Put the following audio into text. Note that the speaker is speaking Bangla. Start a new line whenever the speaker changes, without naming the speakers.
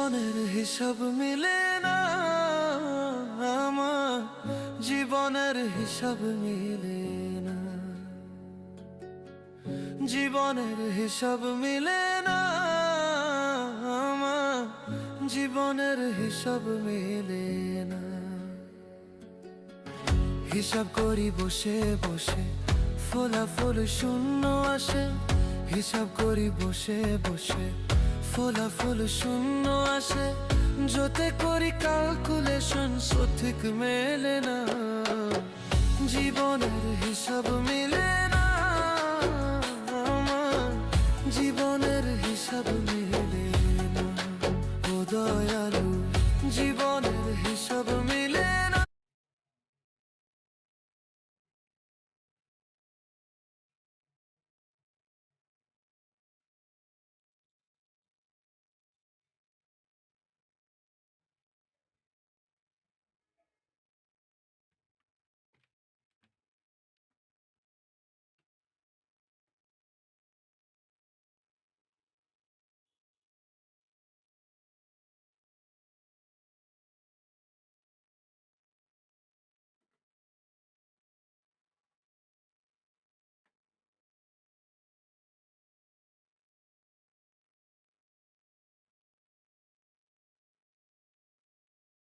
জীবনের হিসাব মিলে না আমার, জীবনের হিসাব মিলে না, জীবনের হিসাব মিলে না আমার, জীবনের হিসাব মিলে না। হিসাব করি বসে বসে, ফলাফল শূন্য আসে। হিসাব করি বসে বসে, ফলাফল শূন্য আসে। যতে করি ক্যালকুলেশন সঠিক মেলে না, জীবনের হিসাব মিলে না আমার, জীবনের হিসাব মিলে না। ও দয়ালু